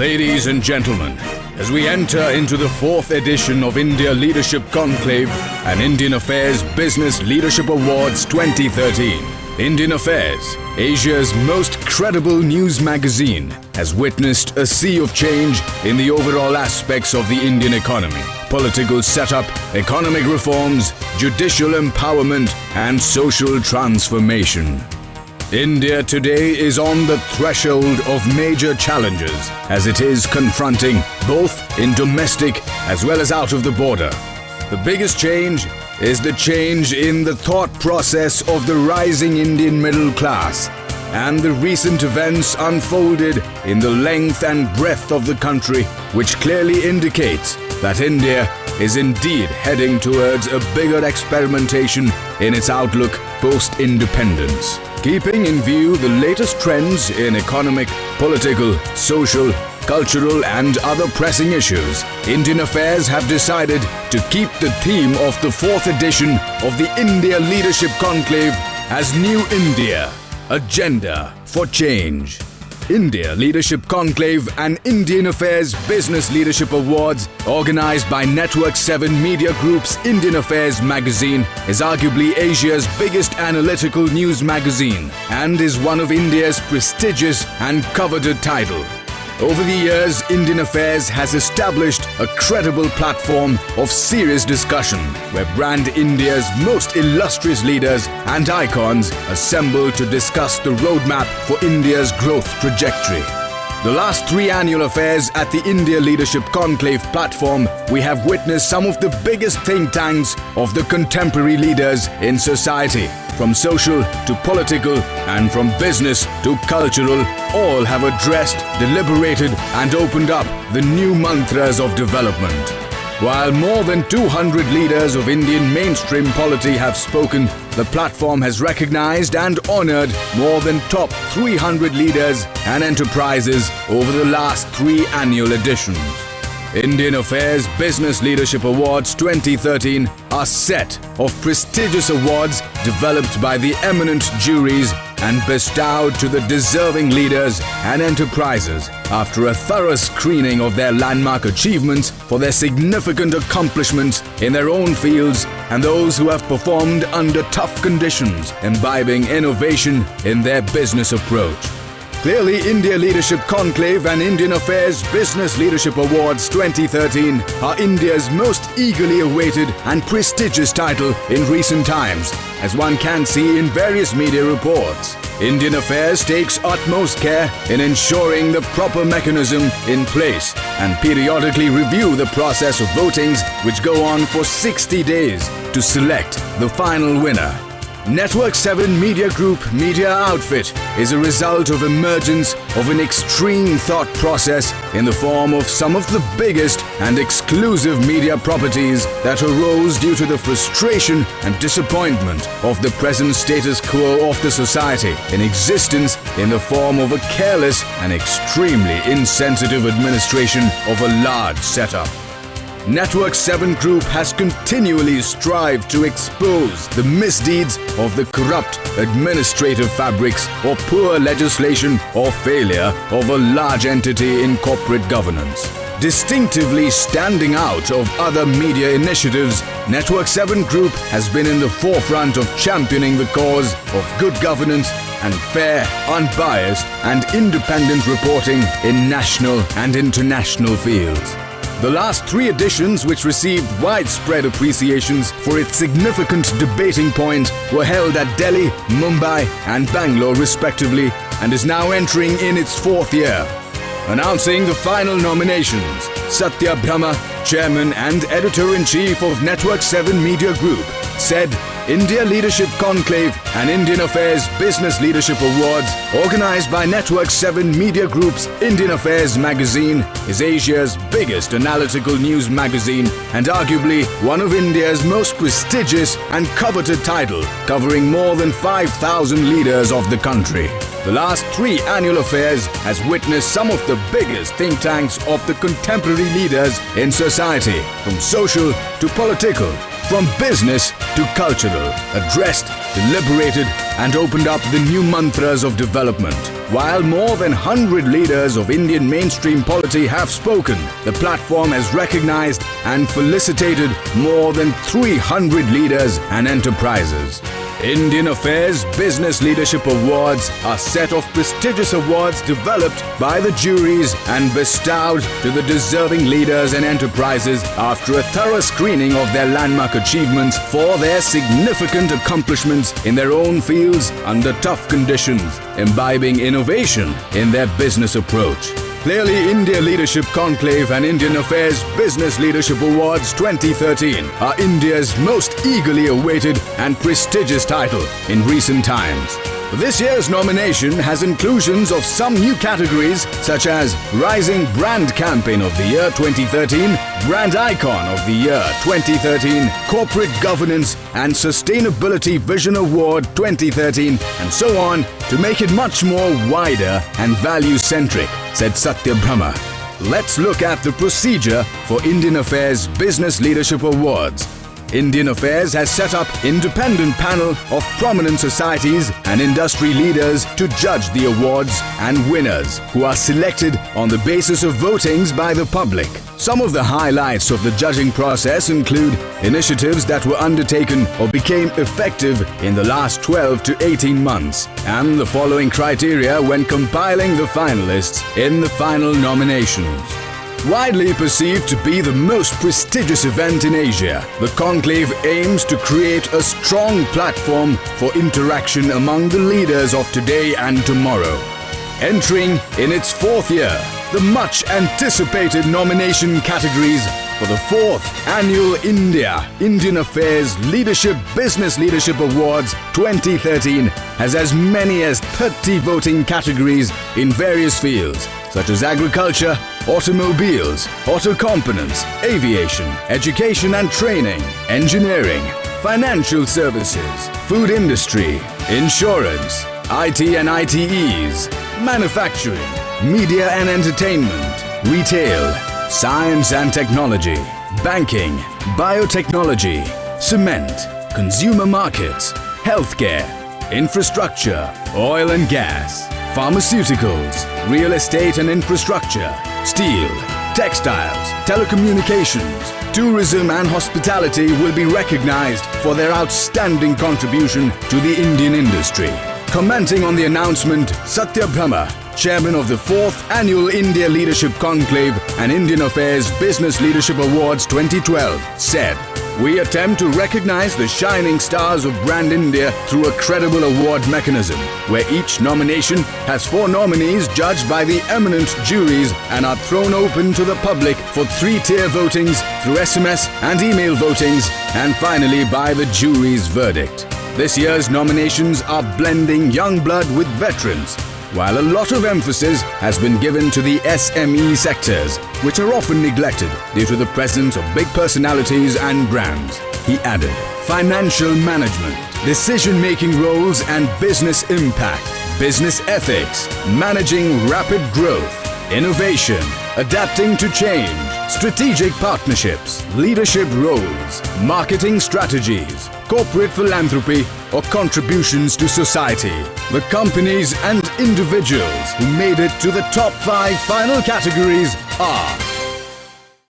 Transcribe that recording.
Ladies and gentlemen, as we enter into the 4th edition of India Leadership Conclave and Indian Affairs Business Leadership Awards 2013, Indian Affairs, Asia's most credible news magazine, has witnessed a sea of change in the overall aspects of the Indian economy, political setup, economic reforms, judicial empowerment, and social transformation. India today is on the threshold of major challenges as it is confronting both in domestic as well as out of the border. The biggest change is the change in the thought process of the rising Indian middle class, and the recent events unfolded in the length and breadth of the country, which clearly indicates that India is indeed heading towards a bigger experimentation in its outlook post-independence. Keeping in view the latest trends in economic, political, social, cultural and other pressing issues, Indian Affairs have decided to keep the theme of the 4th edition of the India Leadership Conclave as New India, Agenda for Change. India Leadership Conclave and Indian Affairs Business Leadership Awards, organized by Network 7 Media Group's Indian Affairs magazine, is arguably Asia's biggest analytical news magazine and is one of India's prestigious and coveted title. Over the years, Indian Affairs has established a credible platform of serious discussion where brand India's most illustrious leaders and icons assemble to discuss the roadmap for India's growth trajectory. The last 3 annual affairs at the India Leadership Conclave Platform, we have witnessed some of the biggest think tanks of the contemporary leaders in society. From social to political and from business to cultural, all have addressed, deliberated and opened up the new mantras of development. While more than 200 leaders of Indian mainstream polity have spoken, the platform has recognized and honored more than top 300 leaders and enterprises over the last 3 annual editions. Indian Affairs Business Leadership Awards 2013 are a set of prestigious awards developed by the eminent juries and bestowed to the deserving leaders and enterprises after a thorough screening of their landmark achievements for their significant accomplishments in their own fields and those who have performed under tough conditions, imbibing innovation in their business approach. Clearly, India Leadership Conclave and Indian Affairs Business Leadership Awards 2013 are India's most eagerly awaited and prestigious title in recent times, as one can see in various media reports. Indian Affairs takes utmost care in ensuring the proper mechanism in place and periodically review the process of votings which go on for 60 days to select the final winner. Network 7 Media Group media outfit is a result of emergence of an extreme thought process in the form of some of the biggest and exclusive media properties that arose due to the frustration and disappointment of the present status quo of the society in existence in the form of a careless and extremely insensitive administration of a large setup. Network 7 Group has continually strived to expose the misdeeds of the corrupt administrative fabrics or poor legislation or failure of a large entity in corporate governance. Distinctively standing out of other media initiatives, Network 7 Group has been in the forefront of championing the cause of good governance and fair, unbiased and independent reporting in national and international fields. The last 3 editions, which received widespread appreciations for its significant debating point, were held at Delhi, Mumbai and Bangalore respectively, and is now entering in its 4th year. Announcing the final nominations, Satya Brahma, Chairman and Editor-in-Chief of Network 7 Media Group, said India Leadership Conclave and Indian Affairs Business Leadership Awards, organized by Network 7 Media Group's Indian Affairs magazine, is Asia's biggest analytical news magazine and arguably one of India's most prestigious and coveted title, covering more than 5,000 leaders of the country. The last 3 annual affairs has witnessed some of the biggest think tanks of the contemporary leaders in society, from social to political, from business to cultural, addressed, deliberated, and opened up the new mantras of development. While more than 100 leaders of Indian mainstream polity have spoken, the platform has recognized and felicitated more than 300 leaders and enterprises. Indian Affairs Business Leadership Awards are a set of prestigious awards developed by the juries and bestowed to the deserving leaders and enterprises after a thorough screening of their landmark achievements for their significant accomplishments in their own fields under tough conditions, imbibing innovation in their business approach. Clearly, India Leadership Conclave and Indian Affairs Business Leadership Awards 2013 are India's most eagerly awaited and prestigious title in recent times. This year's nomination has inclusions of some new categories such as Rising Brand Campaign of the Year 2013, Brand Icon of the Year 2013, Corporate Governance and Sustainability Vision Award 2013, and so on, to make it much more wider and value-centric, said Satya Brahma. Let's look at the procedure for Indian Affairs Business Leadership Awards. Indian Affairs has set up independent panel of prominent societies and industry leaders to judge the awards and winners, who are selected on the basis of votings by the public. Some of the highlights of the judging process include initiatives that were undertaken or became effective in the last 12 to 18 months, and the following criteria when compiling the finalists in the final nominations. Widely perceived to be the most prestigious event in Asia, the conclave aims to create a strong platform for interaction among the leaders of today and tomorrow. Entering in its fourth year, the much-anticipated nomination categories for the fourth annual Indian Affairs Business Leadership Awards 2013 has as many as 30 voting categories in various fields, such as agriculture, automobiles, auto components, aviation, education and training, engineering, financial services, food industry, insurance, IT and ITEs, manufacturing, media and entertainment, retail, science and technology, banking, biotechnology, cement, consumer markets, healthcare, infrastructure, oil and gas, pharmaceuticals, real estate and infrastructure, steel, textiles, telecommunications, tourism and hospitality will be recognized for their outstanding contribution to the Indian industry. Commenting on the announcement, Satya Brahma, Chairman of the 4th Annual India Leadership Conclave and Indian Affairs Business Leadership Awards 2012, said, "We attempt to recognize the shining stars of Brand India through a credible award mechanism, where each nomination has 4 nominees judged by the eminent juries and are thrown open to the public for 3-tier votings through SMS and email votings, and finally by the jury's verdict. This year's nominations are blending young blood with veterans, while a lot of emphasis has been given to the SME sectors, which are often neglected due to the presence of big personalities and brands." He added, financial management, decision-making roles and business impact, business ethics, managing rapid growth, innovation, adapting to change, strategic partnerships, leadership roles, marketing strategies, corporate philanthropy, or contributions to society. The companies and individuals who made it to the top 5 final categories are